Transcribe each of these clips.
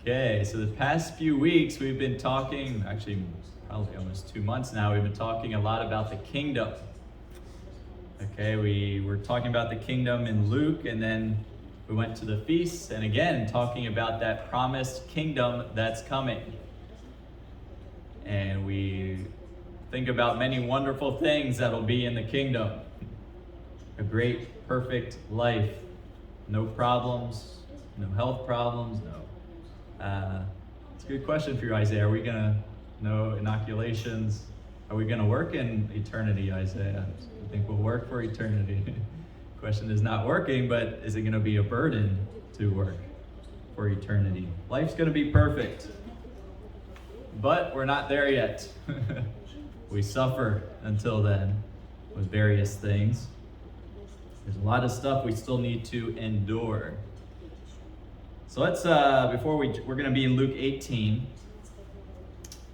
Okay, so the past few weeks we've been talking, actually probably almost 2 months now, we've been talking a lot about the kingdom. Okay, we were talking about the kingdom in Luke, and then we went to the feasts, and again talking about that promised kingdom that's coming. And we think about many wonderful things that'll be in the kingdom. A great, perfect life, no problems, no health problems, it's a good question for you, Isaiah. Are we gonna no inoculations? Are we gonna work in eternity, Isaiah? I think we'll work for eternity. Question is not working, but is it gonna be a burden to work for eternity? Life's gonna be perfect, but we're not there yet. We suffer until then with various things. There's a lot of stuff we still need to endure. So let's, we're going to be in Luke 18.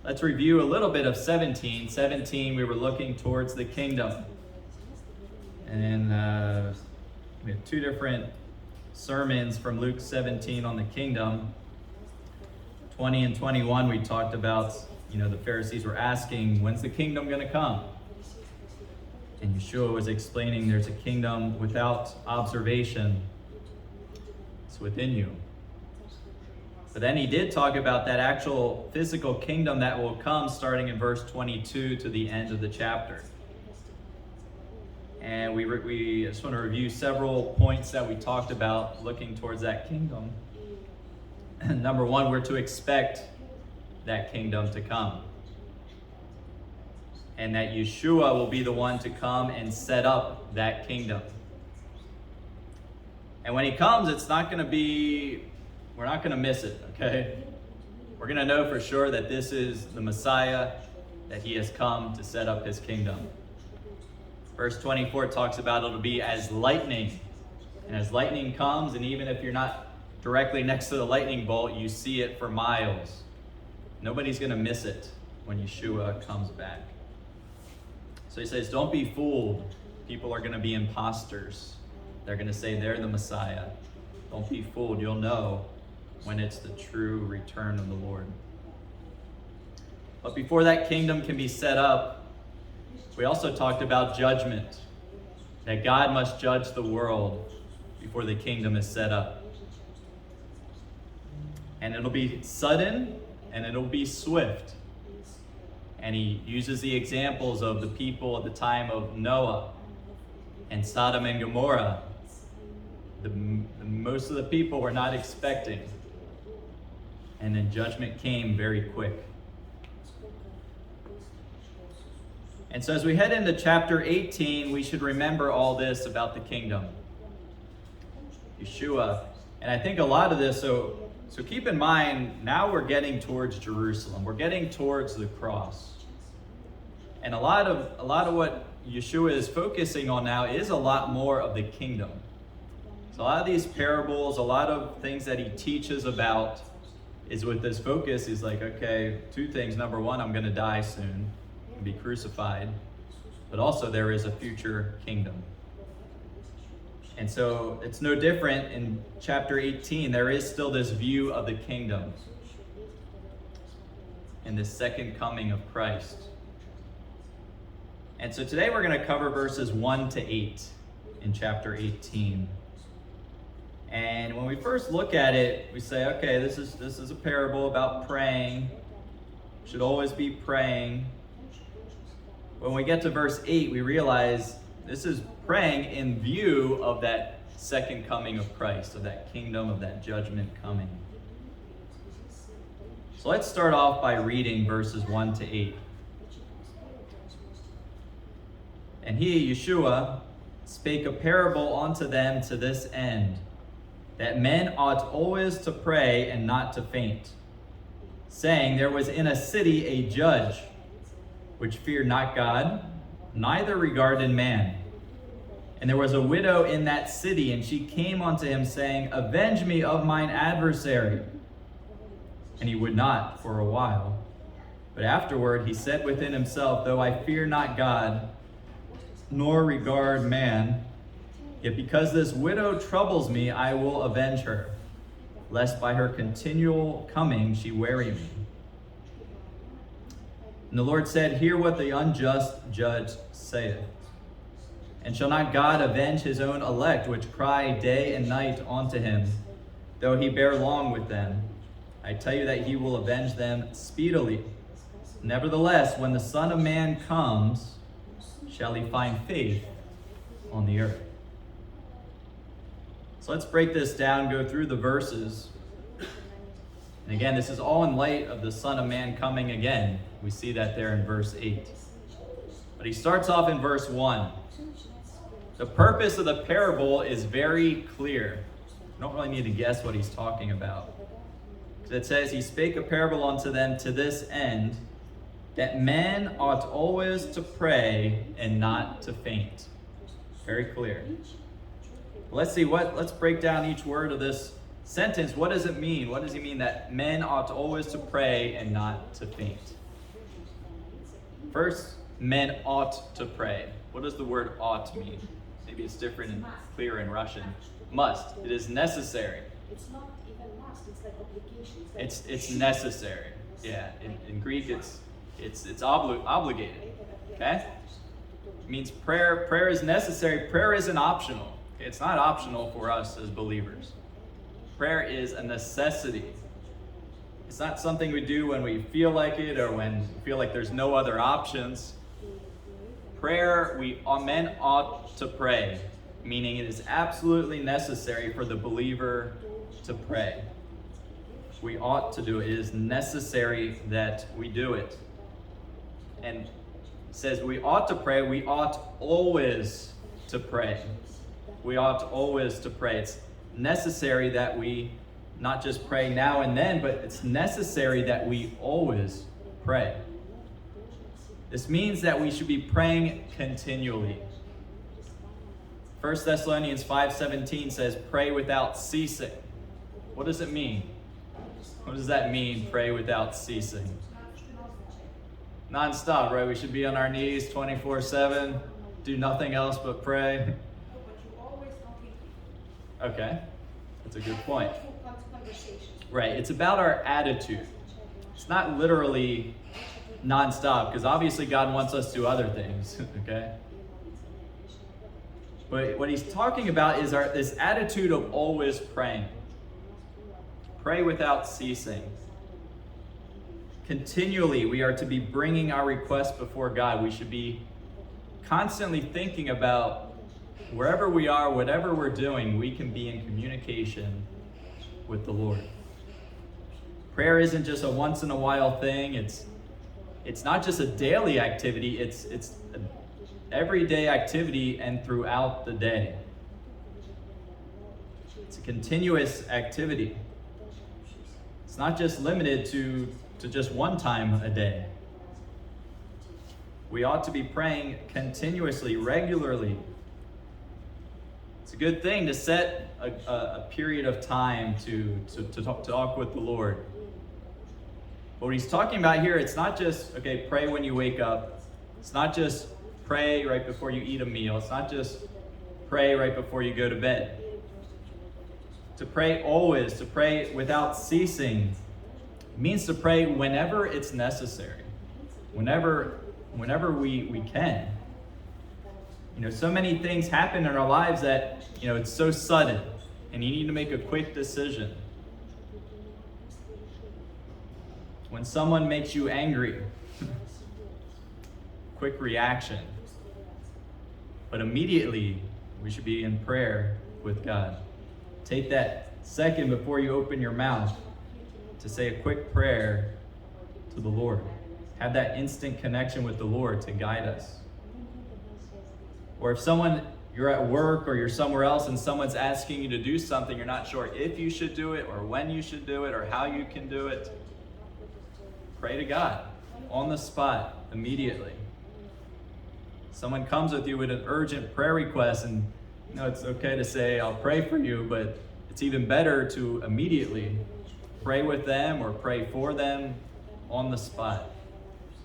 Let's review a little bit of 17. 17, we were looking towards the kingdom. And we have two different sermons from Luke 17 on the kingdom. 20 and 21, we talked about, the Pharisees were asking, when's the kingdom going to come? And Yeshua was explaining there's a kingdom without observation. It's within you. But then he did talk about that actual physical kingdom that will come starting in verse 22 to the end of the chapter. And we just want to review several points that we talked about looking towards that kingdom. Number one, we're to expect that kingdom to come. And that Yeshua will be the one to come and set up that kingdom. And when he comes, we're not going to miss it, okay? We're going to know for sure that this is the Messiah, that he has come to set up his kingdom. Verse 24 talks about it'll be as lightning. And as lightning comes, and even if you're not directly next to the lightning bolt, you see it for miles. Nobody's going to miss it when Yeshua comes back. So he says, don't be fooled. People are going to be imposters. They're going to say they're the Messiah. Don't be fooled. You'll know when it's the true return of the Lord. But before that kingdom can be set up, we also talked about judgment. That God must judge the world before the kingdom is set up. And it'll be sudden and it'll be swift. And he uses the examples of the people at the time of Noah and Sodom and Gomorrah. Most of the people were not expecting. And then judgment came very quick. And so as we head into chapter 18, we should remember all this about the kingdom. Yeshua. And I think a lot of this, so keep in mind, now we're getting towards Jerusalem. We're getting towards the cross. And a lot of what Yeshua is focusing on now is a lot more of the kingdom. So a lot of these parables, a lot of things that he teaches about is with this focus is like, okay, two things. Number one, I'm going to die soon and be crucified. But also there is a future kingdom. And so it's no different in chapter 18. There is still this view of the kingdom and this second coming of Christ. And so today we're going to cover verses 1 to 8 in chapter 18. And when we first look at it, we say, okay, this is a parable about praying. We should always be praying. When we get to verse 8, we realize this is praying in view of that second coming of Christ, of that kingdom, of that judgment coming. So let's start off by reading verses 1 to 8. And he, Yeshua, spake a parable unto them to this end, that men ought always to pray and not to faint, saying, there was in a city a judge, which feared not God, neither regarded man. And there was a widow in that city, and she came unto him, saying, avenge me of mine adversary. And he would not for a while. But afterward he said within himself, though I fear not God, nor regard man, yet because this widow troubles me, I will avenge her, lest by her continual coming she weary me. And the Lord said, hear what the unjust judge saith. And shall not God avenge his own elect, which cry day and night unto him, though he bear long with them? I tell you that he will avenge them speedily. Nevertheless, when the Son of Man comes, shall he find faith on the earth? So let's break this down, go through the verses. And again, this is all in light of the Son of Man coming again. We see that there in verse 8. But he starts off in verse 1. The purpose of the parable is very clear. You don't really need to guess what he's talking about. It says, he spake a parable unto them to this end, that men ought always to pray and not to faint. Very clear. Let's break down each word of this sentence. What does it mean? What does he mean that men ought always to pray and not to faint? First, men ought to pray. What does the word ought mean? Maybe it's different and clear in Russian. Must. It is necessary. It's not even must, it's like obligation. It's necessary. Yeah. In Greek it's obligated. Okay? It means prayer is necessary. Prayer isn't optional. Okay? It's not optional for us as believers. Prayer is a necessity. It's not something we do when we feel like it or when we feel like there's no other options. Prayer, men ought to pray, meaning it is absolutely necessary for the believer to pray. We ought to do it. It is necessary that we do it. And it says we ought to pray. We ought always to pray. We ought always to pray. It's necessary that we not just pray now and then, but it's necessary that we always pray. This means that we should be praying continually. 1 Thessalonians 5:17 says, pray without ceasing. What does it mean? What does that mean, pray without ceasing? Non-stop, right? We should be on our knees 24/7, do nothing else but pray. Okay, that's a good point. Right, it's about our attitude. It's not literally non-stop, because obviously God wants us to do other things, okay? But what he's talking about is this attitude of always praying. Pray without ceasing. Continually, we are to be bringing our requests before God. We should be constantly thinking about wherever we are, whatever we're doing, we can be in communication with the Lord. Prayer isn't just a once in a while thing. It's not just a daily activity. It's an everyday activity and throughout the day. It's a continuous activity. It's not just limited to just one time a day. We ought to be praying continuously, regularly. It's a good thing to set a period of time to talk with the Lord. But what he's talking about here, it's not just, okay, pray when you wake up. It's not just pray right before you eat a meal. It's not just pray right before you go to bed. To pray always, to pray without ceasing, means to pray whenever it's necessary, whenever we can. So many things happen in our lives that, it's so sudden, and you need to make a quick decision. When someone makes you angry, quick reaction. But immediately, we should be in prayer with God. Take that second before you open your mouth to say a quick prayer to the Lord. Have that instant connection with the Lord to guide us. Or if you're at work or you're somewhere else and someone's asking you to do something, you're not sure if you should do it or when you should do it or how you can do it, pray to God on the spot immediately. Someone comes with you with an urgent prayer request, and it's okay to say, I'll pray for you, but it's even better to immediately pray with them or pray for them on the spot.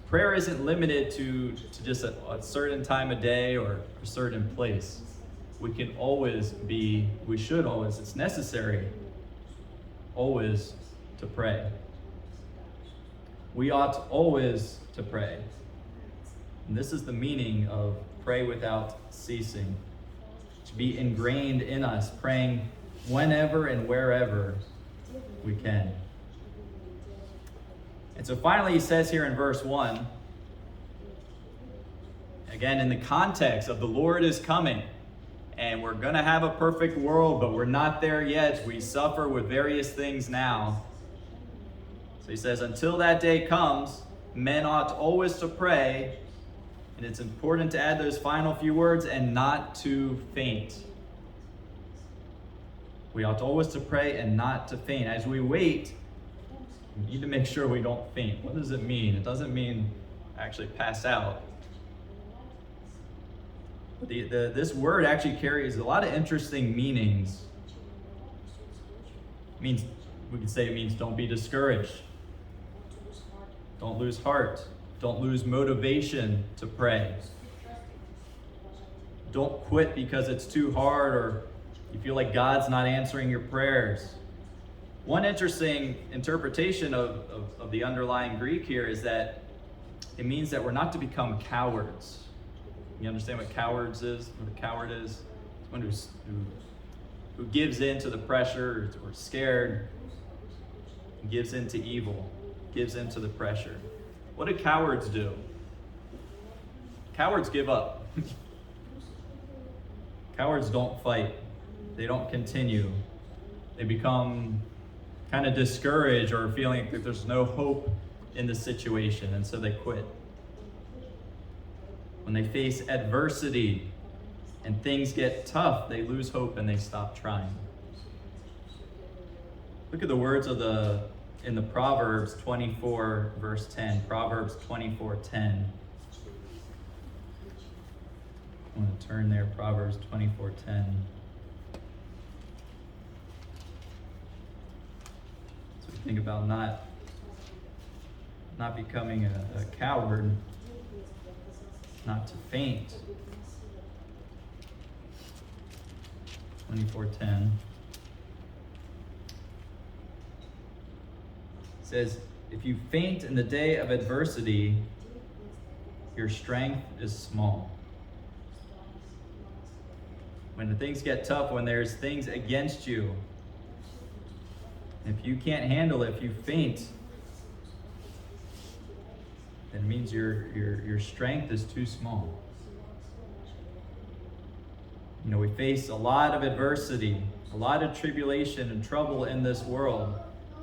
Prayer isn't limited to just a certain time of day or a certain place. We should always, it's necessary, always to pray. We ought always to pray. And this is the meaning of pray without ceasing. To be ingrained in us, praying whenever and wherever we can. And so finally he says here in verse 1, again in the context of the Lord is coming, and we're going to have a perfect world, but we're not there yet. We suffer with various things now. So he says, until that day comes, men ought always to pray. And it's important to add those final few words, and not to faint. We ought always to pray and not to faint. As we wait, we need to make sure we don't faint. What does it mean? It doesn't mean actually pass out. But this word actually carries a lot of interesting meanings. It means, we could say it means don't be discouraged. Don't lose heart. Don't lose motivation to pray. Don't quit because it's too hard or you feel like God's not answering your prayers. One interesting interpretation of the underlying Greek here is that it means that we're not to become cowards. You understand what cowards is? What a coward is? Someone who gives in to the pressure or scared, gives in to evil, gives in to the pressure. What do cowards do? Cowards give up. Cowards don't fight. They don't continue. They become kind of discouraged or feeling that there's no hope in the situation, and so they quit. When they face adversity and things get tough, they lose hope and they stop trying. Look at the words in the Proverbs 24, verse 10. Proverbs 24:10. I want to turn there, Proverbs 24:10. So we think about not becoming a coward, not to faint. 24:10. Says, if you faint in the day of adversity, your strength is small. When things get tough, when there's things against you, if you can't handle it, if you faint, then it means your strength is too small. You know, we face a lot of adversity, a lot of tribulation and trouble in this world,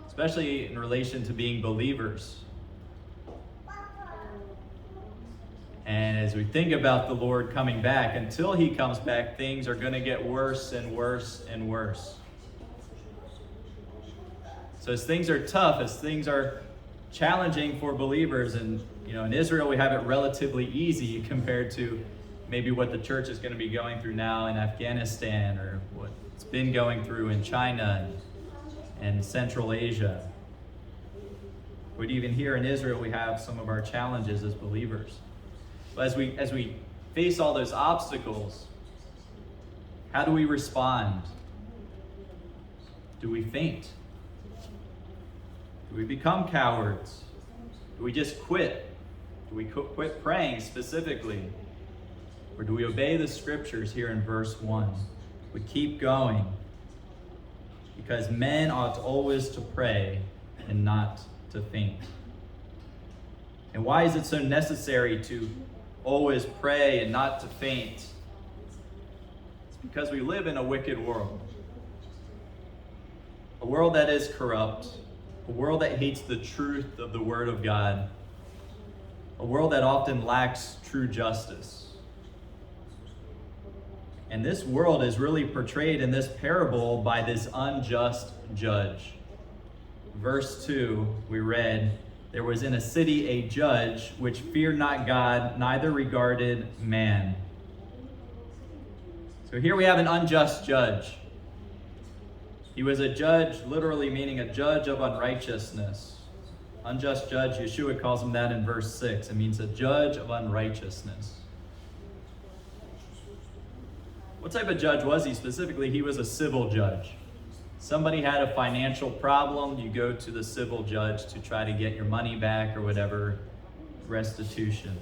especially in relation to being believers. And as we think about the Lord coming back, until he comes back, things are going to get worse and worse and worse. So as things are tough, as things are challenging for believers, and in Israel we have it relatively easy compared to maybe what the church is going to be going through now in Afghanistan, or what it's been going through in China and Central Asia. But even here in Israel, we have some of our challenges as believers. But as we face all those obstacles, how do we respond? Do we faint? Do we become cowards? Do we just quit? Do we quit praying specifically? Or do we obey the scriptures here in verse 1? We keep going. Because men ought always to pray and not to faint. And why is it so necessary to always pray and not to faint? It's because we live in a wicked world. A world that is corrupt. A world that hates the truth of the Word of God. A world that often lacks true justice. And this world is really portrayed in this parable by this unjust judge. Verse 2, we read, there was in a city a judge which feared not God, neither regarded man. So here we have an unjust judge. He was a judge, literally meaning a judge of unrighteousness. Unjust judge, Yeshua calls him that in verse 6. It means a judge of unrighteousness. What type of judge was he specifically? He was a civil judge. somebody had a financial problem, you go to the civil judge to try to get your money back or whatever, restitution.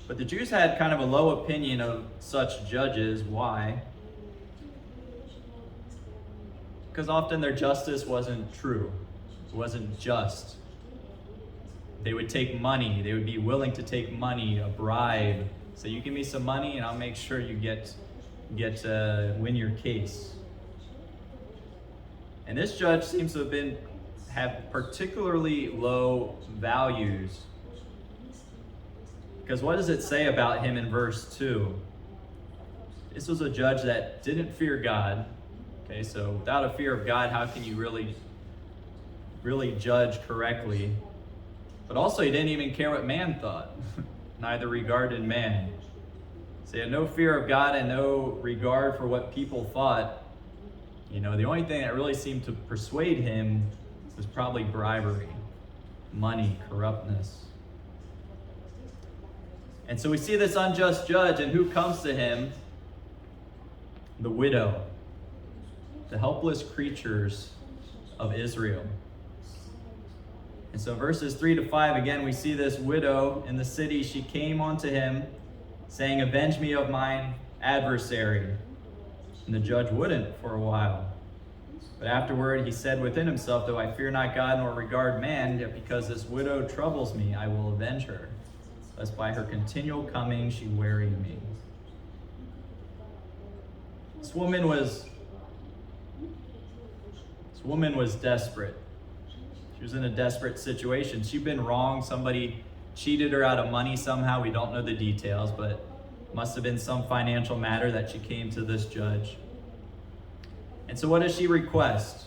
But the Jews had kind of a low opinion of such judges. Why? Because often their justice wasn't true. It wasn't just. They would take money. They would be willing to take money, a bribe. So you give me some money and I'll make sure you get win your case. And this judge seems to have particularly low values. Because what does it say about him in verse 2? This was a judge that didn't fear God. Okay, so without a fear of God, how can you really judge correctly? But also, he didn't even care what man thought. Neither regarded man. So he had no fear of God and no regard for what people thought. The only thing that really seemed to persuade him was probably bribery, money, corruptness. And so we see this unjust judge, and who comes to him? The widow, the helpless creatures of Israel. And so verses 3-5, again, we see this widow in the city. She came unto him, saying, "Avenge me of mine adversary." And the judge wouldn't for a while. But afterward he said within himself, "Though I fear not God nor regard man, yet because this widow troubles me, I will avenge her, lest by her continual coming she weary me." This woman was desperate. She was in a desperate situation. She'd been wronged. Somebody cheated her out of money somehow. We don't know the details, but must have been some financial matter that she came to this judge. And so what does she request?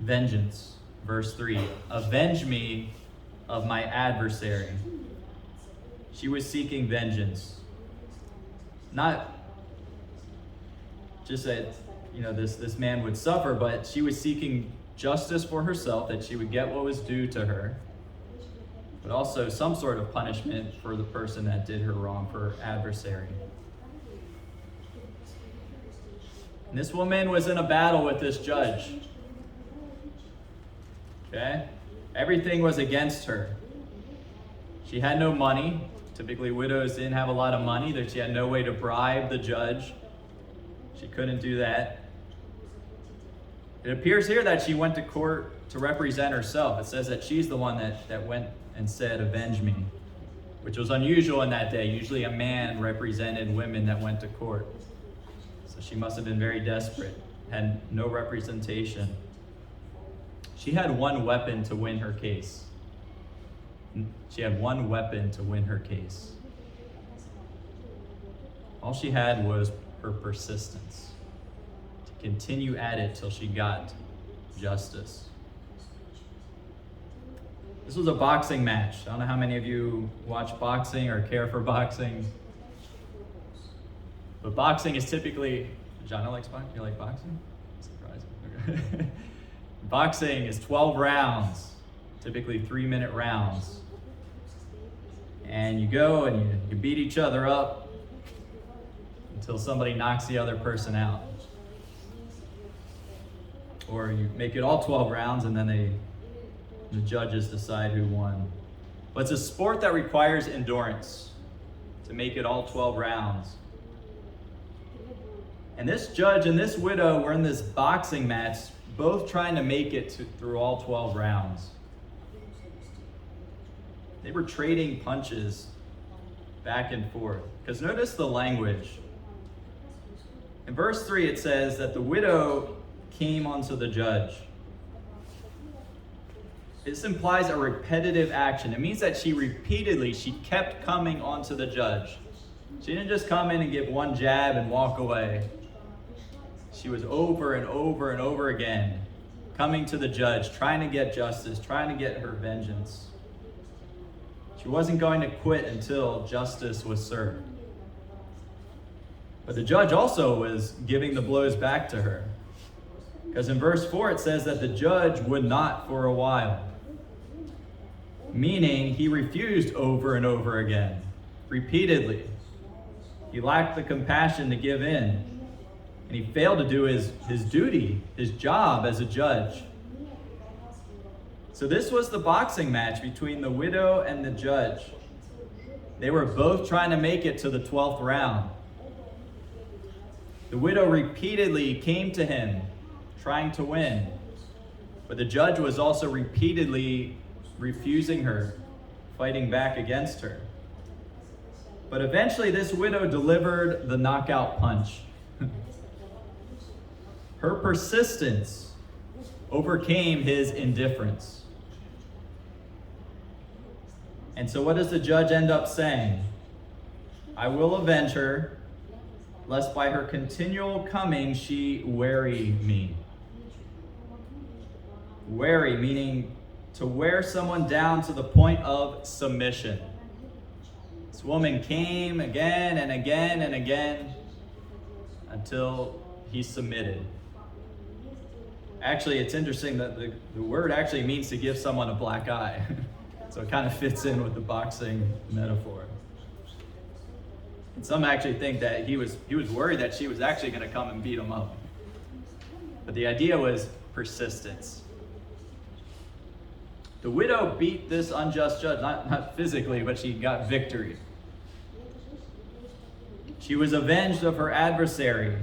Vengeance. Verse 3, "Avenge me of my adversary." She was seeking vengeance. Not just that, this man would suffer, but she was seeking justice for herself, that she would get what was due to her, but also some sort of punishment for the person that did her wrong, for her adversary. And this woman was in a battle with this judge. Okay? Everything was against her. She had no money. Typically, widows didn't have a lot of money, that she had no way to bribe the judge. She couldn't do that. It appears here that she went to court to represent herself. It says that she's the one that went and said, "Avenge me," which was unusual in that day. Usually a man represented women that went to court. So she must have been very desperate, had no representation. She had one weapon to win her case. She had one weapon to win her case. All she had was her persistence, to continue at it till she got justice. This was a boxing match. I don't know how many of you watch boxing or care for boxing. But boxing is typically, John likes boxing? You like boxing? Surprising. Okay. Boxing is 12 rounds, typically 3-minute rounds. And you go and you beat each other up until somebody knocks the other person out. Or you make it all 12 rounds and then the judges decide who won. But it's a sport that requires endurance to make it all 12 rounds. And this judge and this widow were in this boxing match, both trying to make it through all 12 rounds. They were trading punches back and forth. Because notice the language. In verse 3, it says that the widow came unto the judge. This implies a repetitive action. It means that she kept coming onto the judge. She didn't just come in and give one jab and walk away. She was over and over and over again coming to the judge, trying to get justice, trying to get her vengeance. She wasn't going to quit until justice was served. But the judge also was giving the blows back to her. Because in verse 4 it says that the judge would not for a while. Meaning he refused over and over again, repeatedly. He lacked the compassion to give in. And he failed to do his duty, his job as a judge. So this was the boxing match between the widow and the judge. They were both trying to make it to the 12th round. The widow repeatedly came to him, trying to win. But the judge was also repeatedly refusing her, fighting back against her. But eventually this widow delivered the knockout punch. Her persistence overcame his indifference. And so what does the judge end up saying? I will avenge her, lest by her continual coming she weary me. Weary, meaning to wear someone down to the point of submission. This woman came again and again and again until he submitted. Actually, it's interesting that the word actually means to give someone a black eye. So it kind of fits in with the boxing metaphor. And some actually think that he was worried that she was actually going to come and beat him up. But the idea was persistence. The widow beat this unjust judge, not physically, but she got victory. She was avenged of her adversary,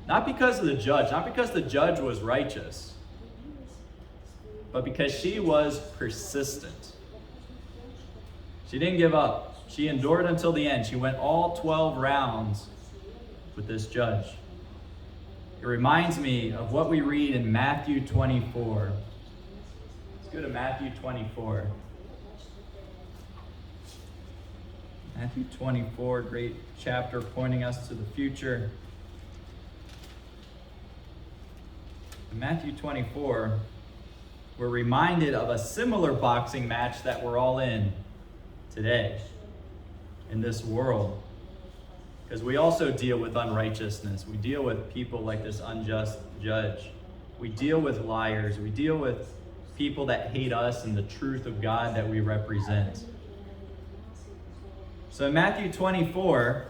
not because of the judge, not because the judge was righteous, but because she was persistent. She didn't give up. She endured until the end. She went all 12 rounds with this judge. It reminds me of what we read in Matthew 24. Let's go to Matthew 24. Matthew 24, great chapter pointing us to the future. In Matthew 24, we're reminded of a similar boxing match that we're all in today, in this world. Because we also deal with unrighteousness. We deal with people like this unjust judge. We deal with liars. We deal with people that hate us and the truth of God that we represent. So in Matthew 24,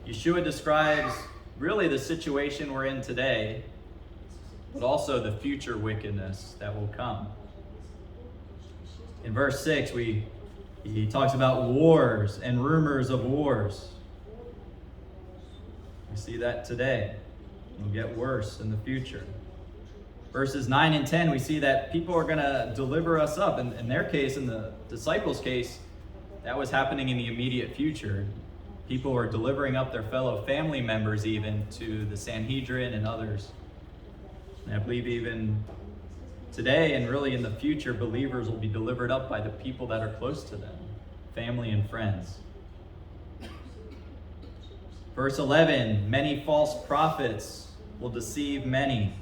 Yeshua describes really the situation we're in today, but also the future wickedness that will come. In verse 6, he talks about wars and rumors of wars. We see that today. It'll get worse in the future. Verses 9 and 10, we see that people are going to deliver us up. In their case, in the disciples' case, that was happening in the immediate future. People were delivering up their fellow family members even to the Sanhedrin and others. And I believe even today and really in the future, believers will be delivered up by the people that are close to them, family and friends. Verse 11, many false prophets will deceive many.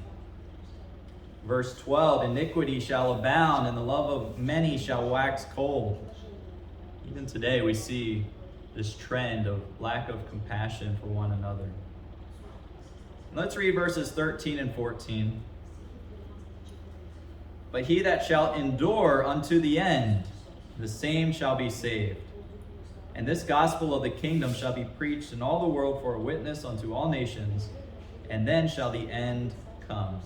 Verse 12, iniquity shall abound and the love of many shall wax cold. Even today we see this trend of lack of compassion for one another. Let's read verses 13 and 14. But he that shall endure unto the end, the same shall be saved. And this gospel of the kingdom shall be preached in all the world for a witness unto all nations, and then shall the end come.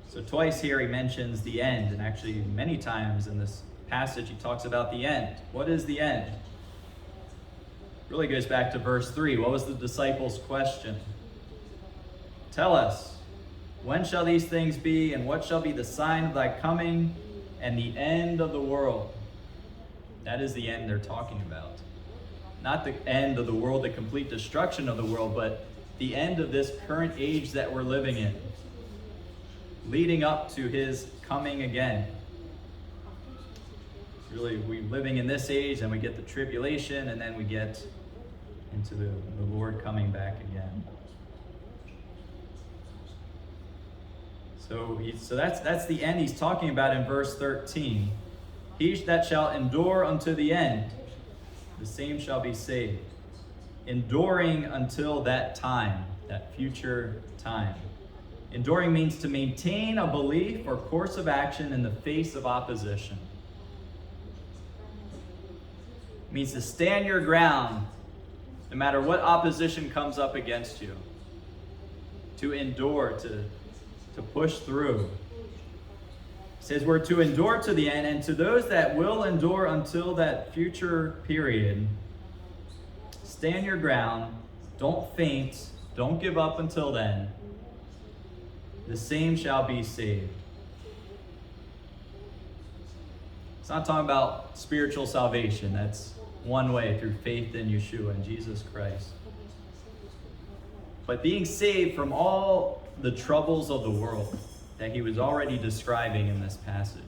So twice here he mentions the end, and actually many times in this passage he talks about the end. What is the end? Really goes back to verse 3. What was the disciples' question? Tell us, when shall these things be, and what shall be the sign of thy coming and the end of the world? That is the end they're talking about. Not the end of the world, the complete destruction of the world, but the end of this current age that we're living in, leading up to his coming again. Really, we're living in this age, and we get the tribulation, and then we get into the Lord coming back again. So that's the end he's talking about in verse 13. He that shall endure unto the end, the same shall be saved. Enduring until that time, that future time. Enduring means to maintain a belief or course of action in the face of opposition. It means to stand your ground no matter what opposition comes up against you. to endure, to push through. It says we're to endure to the end, and to those that will endure until that future period, stand your ground, don't faint, don't give up until then. The same shall be saved. It's not talking about spiritual salvation. That's one way, through faith in Yeshua and Jesus Christ. But being saved from all the troubles of the world that he was already describing in this passage.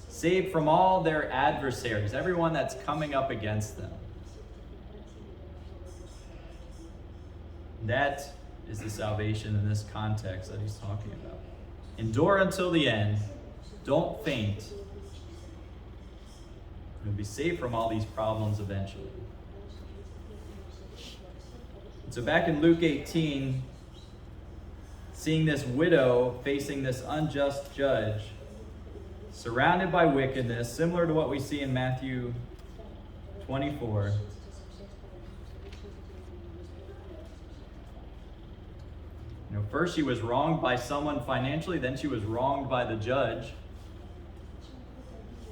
Saved from all their adversaries, everyone that's coming up against them. That is the salvation in this context that he's talking about. Endure until the end. Don't faint. You'll be saved from all these problems eventually. And so back in Luke 18, seeing this widow facing this unjust judge, surrounded by wickedness, similar to what we see in Matthew 24. First she was wronged by someone financially, then she was wronged by the judge.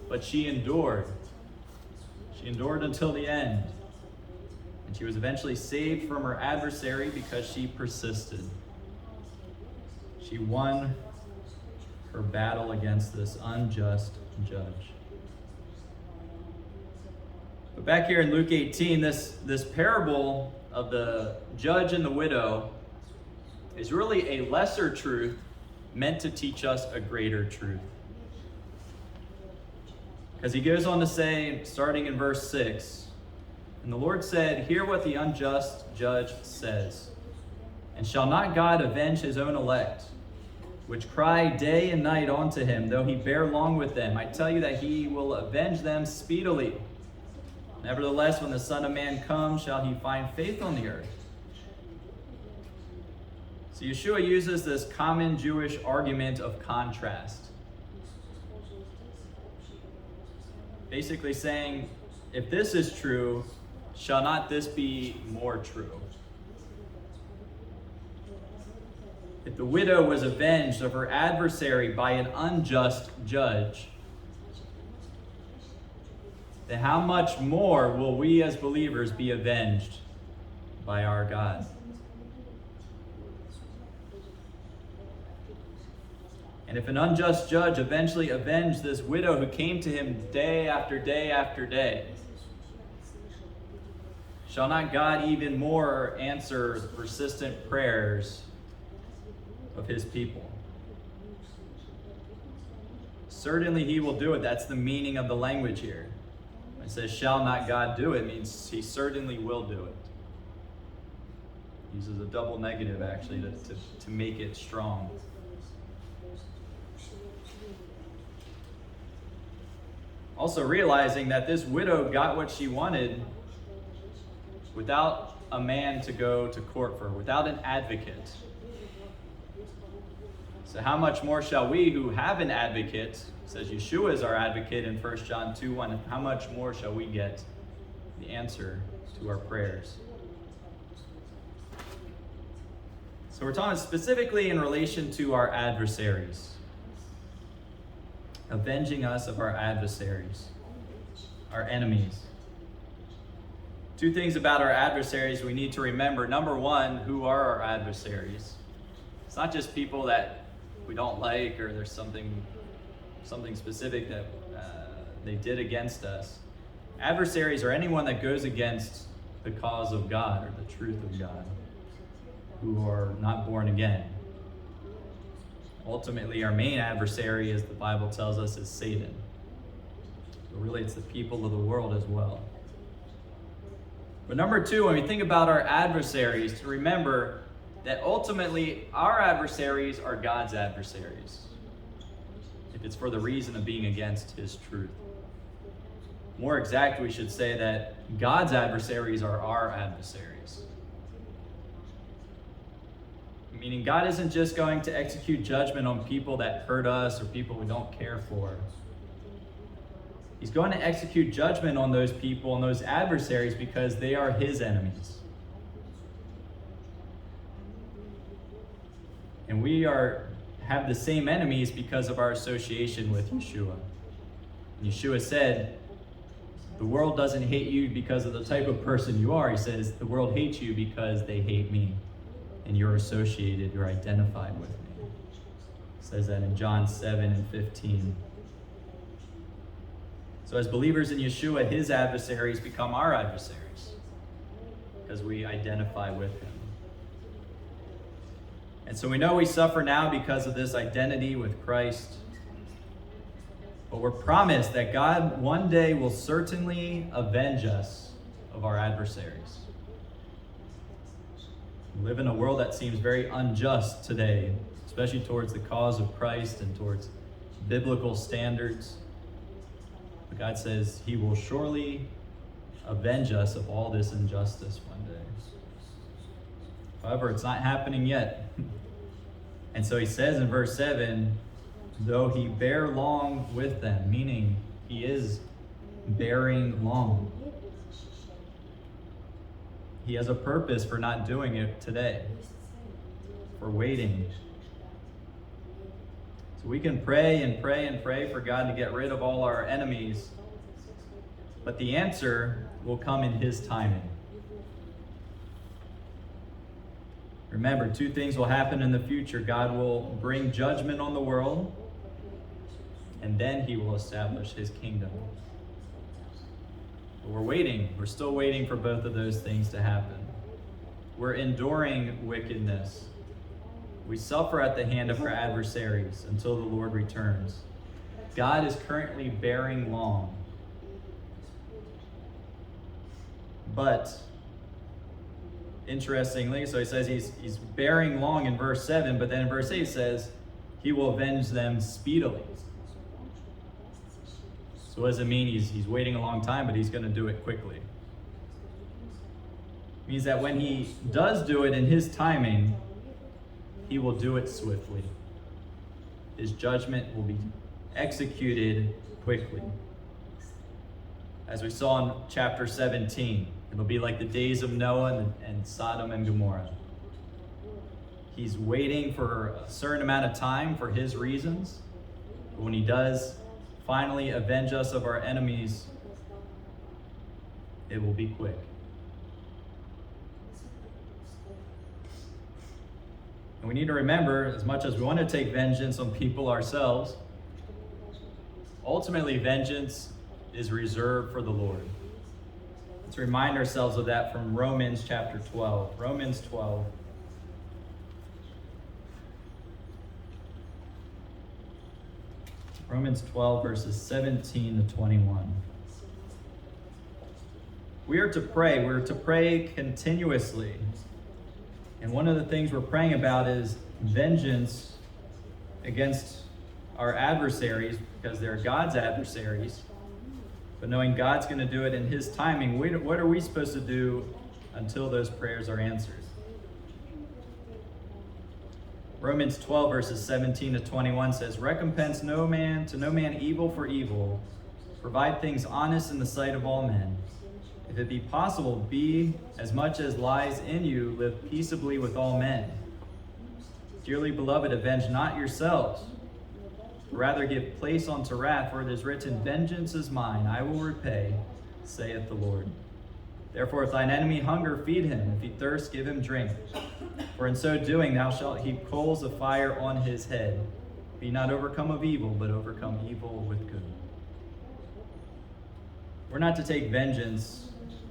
But she endured. She endured until the end. And she was eventually saved from her adversary because she persisted. She won her battle against this unjust judge. But back here in Luke 18, this parable of the judge and the widow is really a lesser truth meant to teach us a greater truth. Because he goes on to say, starting in verse 6, and the Lord said, hear what the unjust judge says. And shall not God avenge his own elect, which cry day and night unto him, though he bear long with them? I tell you that he will avenge them speedily. Nevertheless, when the Son of Man comes, shall he find faith on the earth? So Yeshua uses this common Jewish argument of contrast. Basically saying, if this is true, shall not this be more true? If the widow was avenged of her adversary by an unjust judge, then how much more will we as believers be avenged by our God? And if an unjust judge eventually avenged this widow who came to him day after day after day, shall not God even more answer the persistent prayers of his people? Certainly he will do it. That's the meaning of the language here. When it says, shall not God do it, it means he certainly will do it. He uses a double negative, actually, to make it strong. Also realizing that this widow got what she wanted without a man to go to court for her, without an advocate. So how much more shall we who have an advocate, it says Yeshua is our advocate in 1 John 2:1, how much more shall we get the answer to our prayers? So we're talking specifically in relation to our adversaries. Avenging us of our adversaries, our enemies. Two things about our adversaries we need to remember. Number one, who are our adversaries? It's not just people that we don't like or there's something specific that they did against us. Adversaries are anyone that goes against the cause of God or the truth of God, who are not born again. Ultimately, our main adversary, as the Bible tells us, is Satan. But really, it's the people of the world as well. But number two, when we think about our adversaries, to remember that ultimately our adversaries are God's adversaries, if it's for the reason of being against his truth. More exact, we should say that God's adversaries are our adversaries. Meaning God isn't just going to execute judgment on people that hurt us or people we don't care for. He's going to execute judgment on those people and those adversaries because they are his enemies. And we have the same enemies because of our association with Yeshua. And Yeshua said, the world doesn't hate you because of the type of person you are. He says, the world hates you because they hate me. And you're associated, you're identified with me. He says that in John 7:15. So as believers in Yeshua, his adversaries become our adversaries because we identify with him. And so we know we suffer now because of this identity with Christ. But we're promised that God one day will certainly avenge us of our adversaries. We live in a world that seems very unjust today, especially towards the cause of Christ and towards biblical standards. But God says he will surely avenge us of all this injustice one day. However, it's not happening yet. And so he says in verse 7, though he bear long with them, meaning he is bearing long. He has a purpose for not doing it today, for waiting. So we can pray and pray and pray for God to get rid of all our enemies, but the answer will come in his timing. Remember, two things will happen in the future. God will bring judgment on the world, and then he will establish his kingdom. But we're waiting. We're still waiting for both of those things to happen. We're enduring wickedness. We suffer at the hand of our adversaries until the Lord returns. God is currently bearing long. But interestingly, so he says he's bearing long in verse 7, but then in verse 8 it says he will avenge them speedily. So what does it mean? He's waiting a long time, but he's going to do it quickly. It means that when he does do it in his timing, he will do it swiftly. His judgment will be executed quickly. As we saw in chapter 17, it'll be like the days of Noah and Sodom and Gomorrah. He's waiting for a certain amount of time for his reasons. But when he does finally avenge us of our enemies, it will be quick. And we need to remember, as much as we want to take vengeance on people ourselves, ultimately vengeance is reserved for the Lord. Let's remind ourselves of that from Romans chapter 12. Romans 12. Romans 12, verses 17 to 21. We are to pray. We're to pray continuously. And one of the things we're praying about is vengeance against our adversaries, because they're God's adversaries. But knowing God's going to do it in his timing, what are we supposed to do until those prayers are answered? Romans 12, verses 17 to 21 says, recompense no man evil for evil. Provide things honest in the sight of all men. If it be possible, be, as much as lies in you, live peaceably with all men. Dearly beloved, avenge not yourselves. Rather give place unto wrath, for it is written, vengeance is mine, I will repay, saith the Lord. Therefore, if thine enemy hunger, feed him. If he thirst, give him drink. For in so doing, thou shalt heap coals of fire on his head. Be not overcome of evil, but overcome evil with good. We're not to take vengeance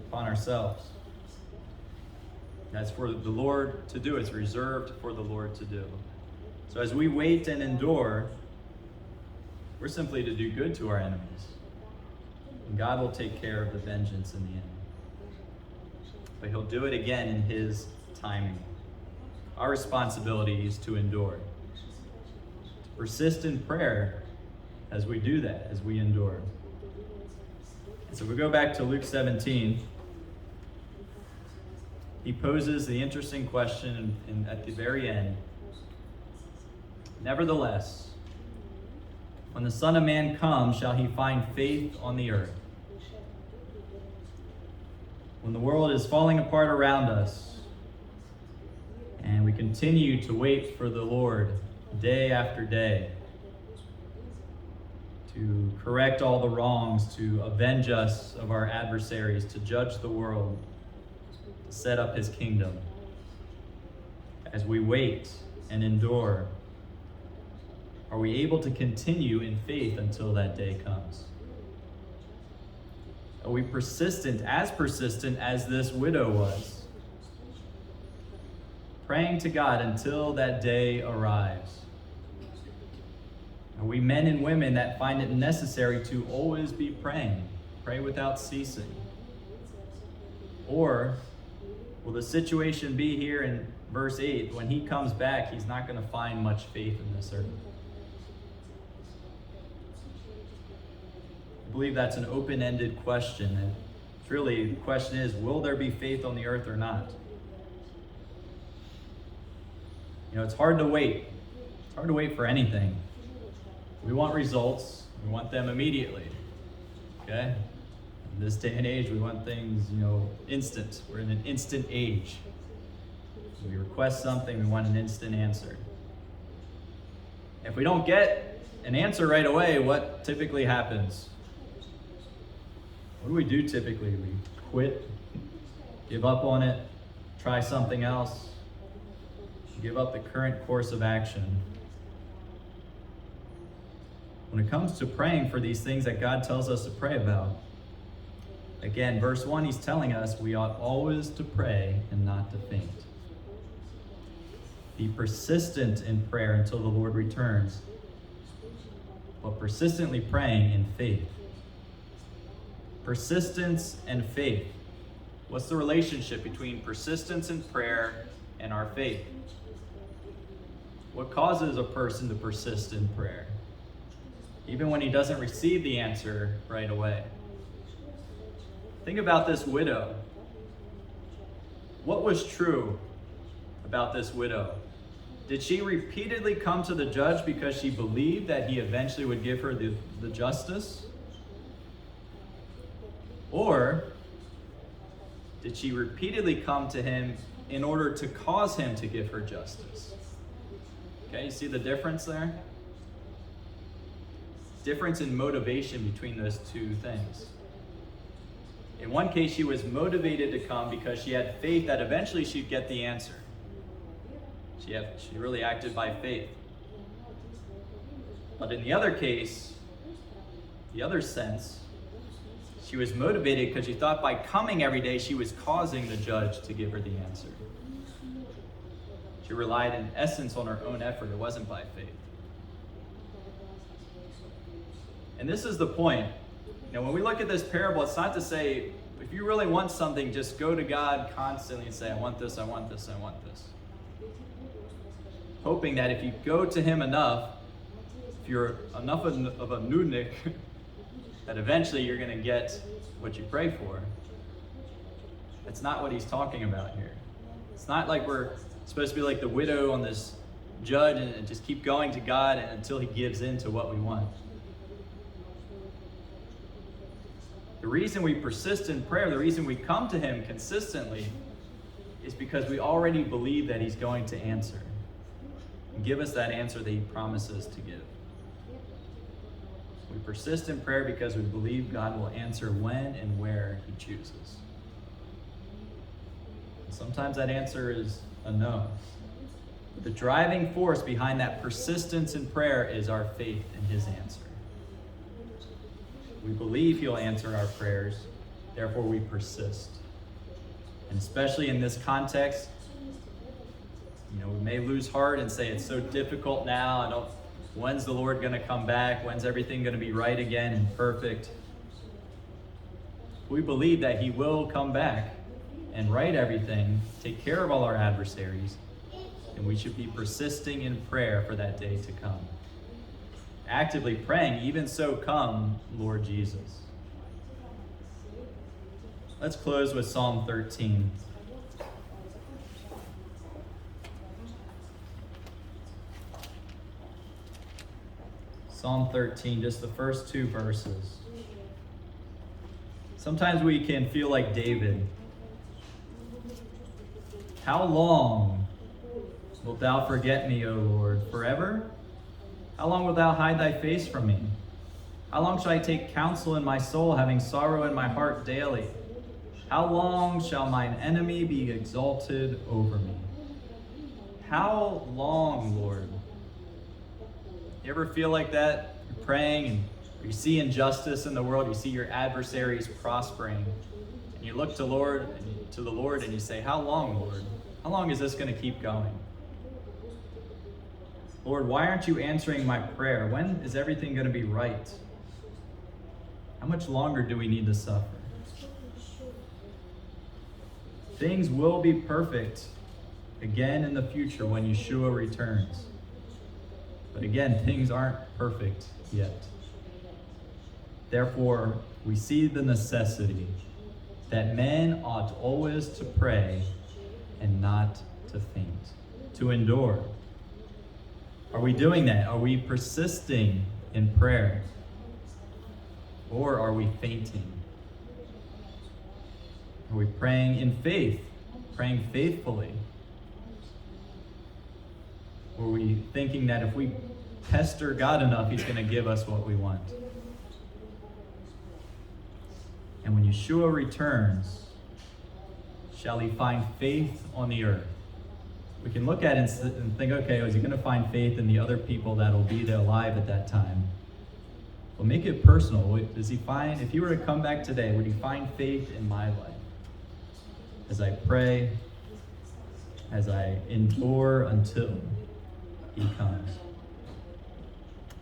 upon ourselves. That's for the Lord to do. It's reserved for the Lord to do. So as we wait and endure, we're simply to do good to our enemies. And God will take care of the vengeance in the end. But he'll do it again in his timing. Our responsibility is to endure. To persist in prayer as we do that, as we endure. And so we go back to Luke 17. He poses the interesting question at the very end. Nevertheless, when the Son of Man comes, shall he find faith on the earth? When the world is falling apart around us, And we continue to wait for the Lord day after day to correct all the wrongs, to avenge us of our adversaries, to judge the world, to set up his kingdom. As we wait and endure, are we able to continue in faith until that day comes? Are we persistent as this widow was, praying to God until that day arrives? Are we men and women that find it necessary to always be praying, pray without ceasing? Or will the situation be here in verse 8, when he comes back, he's not going to find much faith in this earth? I believe that's an open-ended question. And really, the question is, will there be faith on the earth or not? You know, it's hard to wait. It's hard to wait for anything. We want results. We want them immediately. Okay? In this day and age, we want things, instant. We're in an instant age. We request something, we want an instant answer. If we don't get an answer right away, what typically happens? What do we do typically? We quit, give up on it, try something else, give up the current course of action. When it comes to praying for these things that God tells us to pray about, again, verse 1, he's telling us we ought always to pray and not to faint. Be persistent in prayer until the Lord returns, but persistently praying in faith. Persistence and faith. What's the relationship between persistence in prayer and our faith? What causes a person to persist in prayer, even when he doesn't receive the answer right away? Think about this widow. What was true about this widow? Did she repeatedly come to the judge because she believed that he eventually would give her the justice? Or did she repeatedly come to him in order to cause him to give her justice? Okay, you see the difference there? Difference in motivation between those two things. In one case, she was motivated to come because she had faith that eventually she'd get the answer. She really acted by faith. But in the other case, the other sense, she was motivated because she thought by coming every day, she was causing the judge to give her the answer. She relied in essence on her own effort. It wasn't by faith. And this is the point. When we look at this parable, it's not to say, if you really want something, just go to God constantly and say, I want this, I want this, I want this. Hoping that if you go to him enough, if you're enough of a nudnik, that eventually you're going to get what you pray for. That's not what he's talking about here. It's not like we're supposed to be like the widow on this judge and just keep going to God until he gives in to what we want. The reason we persist in prayer, the reason we come to him consistently, is because we already believe that he's going to answer and give us that answer that he promises to give. We persist in prayer because we believe God will answer when and where he chooses. And sometimes that answer is a no. But the driving force behind that persistence in prayer is our faith in his answer. We believe he'll answer our prayers, therefore we persist. And especially in this context, we may lose heart and say it's so difficult now. When's the Lord going to come back? When's everything going to be right again and perfect? We believe that he will come back and right everything, take care of all our adversaries, and we should be persisting in prayer for that day to come. Actively praying, even so come, Lord Jesus. Let's close with Psalm 13. Psalm 13, just the first two verses. Sometimes we can feel like David. How long, wilt thou forget me, O Lord, forever? How long wilt thou hide thy face from me? How long shall I take counsel in my soul, having sorrow in my heart daily? How long shall mine enemy be exalted over me? How long, Lord? You ever feel like that? You're praying and you see injustice in the world, you see your adversaries prospering, and you look to the Lord and you say, how long, Lord? How long is this going to keep going? Lord, why aren't you answering my prayer? When is everything going to be right? How much longer do we need to suffer? Things will be perfect again in the future when Yeshua returns. But again, things aren't perfect yet. Therefore, we see the necessity that men ought always to pray and not to faint, to endure. Are we doing that? Are we persisting in prayer? Or are we fainting? Are we praying in faith, praying faithfully? Or are we thinking that if we pester God enough, he's going to give us what we want? And when Yeshua returns, shall he find faith on the earth? We can look at it and think, okay, is he going to find faith in the other people that will be there alive at that time? Well, make it personal. Does he find, if he were to come back today, would he find faith in my life? As I pray, as I endure until he comes.